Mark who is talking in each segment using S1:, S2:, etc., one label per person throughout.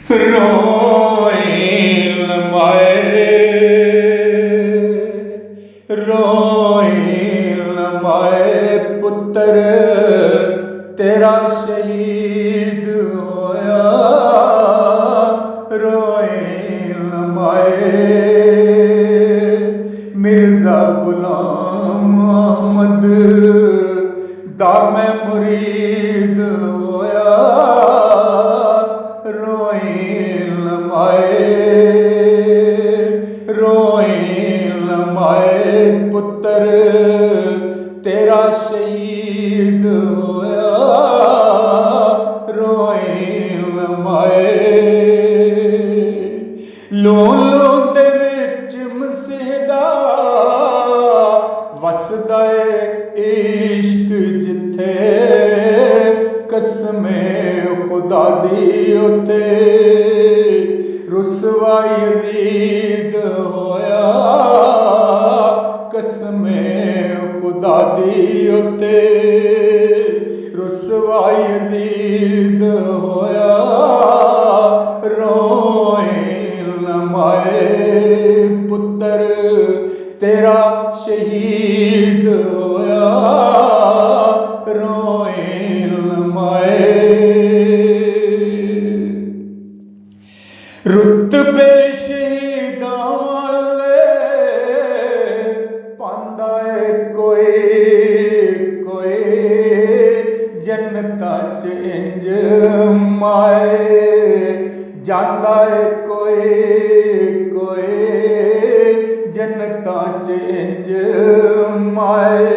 S1: रोई लमाए पुत्र तेरा शहीद होया। रोई लमाए मिर्जा गुलाम अहमद दा मैं मुरीद होया। रोई लमाए पुत्र तेरा शहीद होया। रोई लमाए लोलों दे विच मसीदा वसदा ए इश्क जिथे कसमे खुदा दी उते रुसवा यजीद होया। कसमे खुदा दी उते रुसवा यजीद होया। रोई लमाए पुत्र तेरा शहीद होया। रोई लमाए रुतबे शहीदां वाले पांदा है कोई जन्नतां च इंज माए जांदा है कोई जन्नतां च इंज माए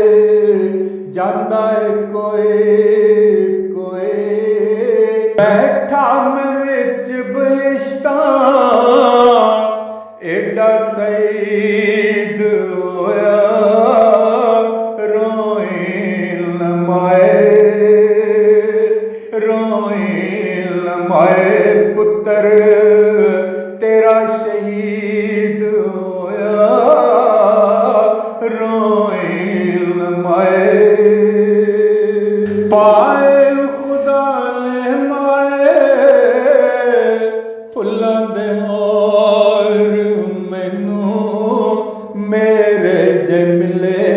S1: जांदा है कोई बैठा मैं विच बहिश्तां एडा सईद होया। रोई लमाए पुत्र तेरा शहीद होया। रोई लमाए पाए खुदा ने माए फुल्लां दे हार मैनू मेरे जे मिले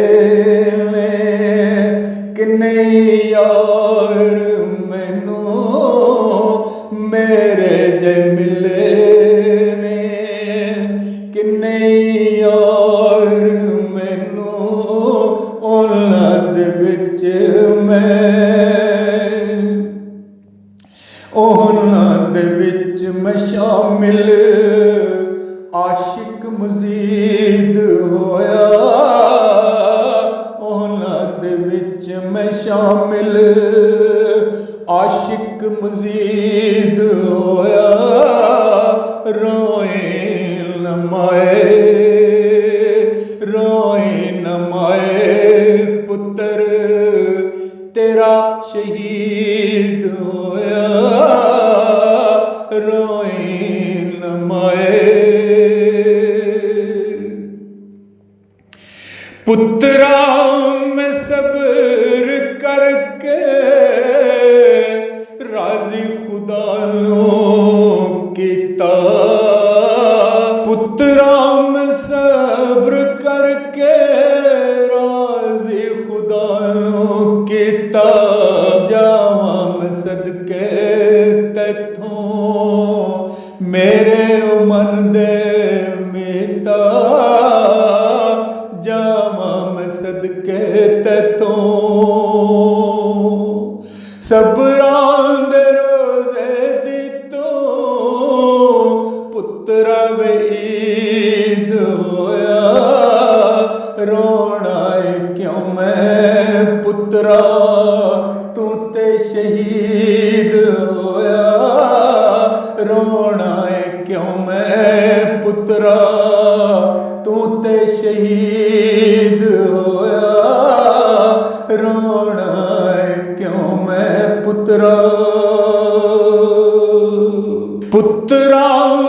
S1: ने किन्ने यार मैनू मेरे जे मिले ने किन्ने यार मैनू उन्हां दे विच मैं शामिल आशिक मजीद होया। उन्हां दे विच मैं शामिल आशिक मजीद होया। रोई लमाए पुत्र तेरा शहीद होया। रोई लमाए पुत्रा मैं सब्र करके राजी खुदा नो कीता। पुत्रा मैं सब्र करके राजी खुदा नो कीता। जावां मैं सदके तैथों मेरे मन दे मीता। जावां मैं सदके तैथों सबरां दे रोज़े दी तो पुत्रा वे ईद होया। रोना है क्यों मैं पुत्रा तू ते शहीद होया। रोना है क्यों मैं पुत्रा तू ते शहीद होया। रोना है क्यों मैं पुत्रा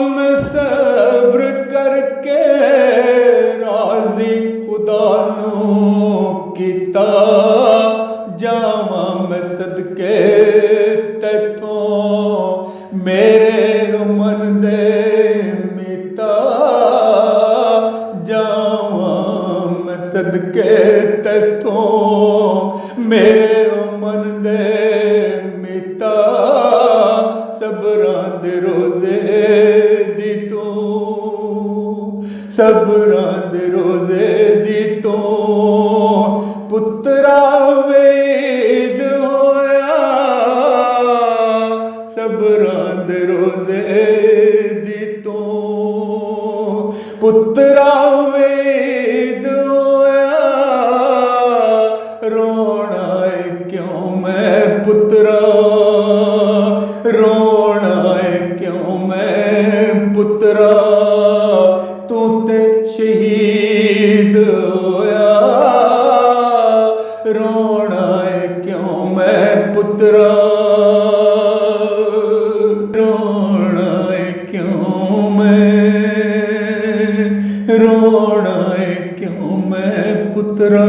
S1: मैं सब्र करके राजी खुदा नो कीता। जावां मैं सदके तैथों मेरे ਦੇ ਰੋਜ਼ੇ ਦੀ ਤੂੰ, ਸਬਰਾਂ ਦੇ ਰੋਜ਼ੇ ਦੀ ਤੂੰ ਪੁੱਤਰਾ ਵੇਦ ਹੋਇਆ, ਸਬਰਾਂ ਦੇ ਰੋਜ਼ੇ ਦੀ ਤੂੰ ਪੁੱਤਰਾ ਵੇਦ ਹੋਇਆ। ਰੋਣਾ ਏ ਕਿਉਂ ਮੈਂ ਪੁੱਤਰਾ, ਰੋਣਾ ਏ ਕਿਉਂ ਮੈਂ ਪੁੱਤਰਾ, ਤੂੰ ਤੇ ਸ਼ਹੀਦ ਹੋਇਆ। ਰੋਣਾ ਏ ਕਿਉਂ ਮੈਂ ਪੁੱਤਰਾ, ਰੋਣਾ ਏ ਕਿਉਂ ਮੈਂ, ਰੋਣਾ ਏ ਕਿਉਂ ਮੈਂ ਪੁੱਤਰਾ।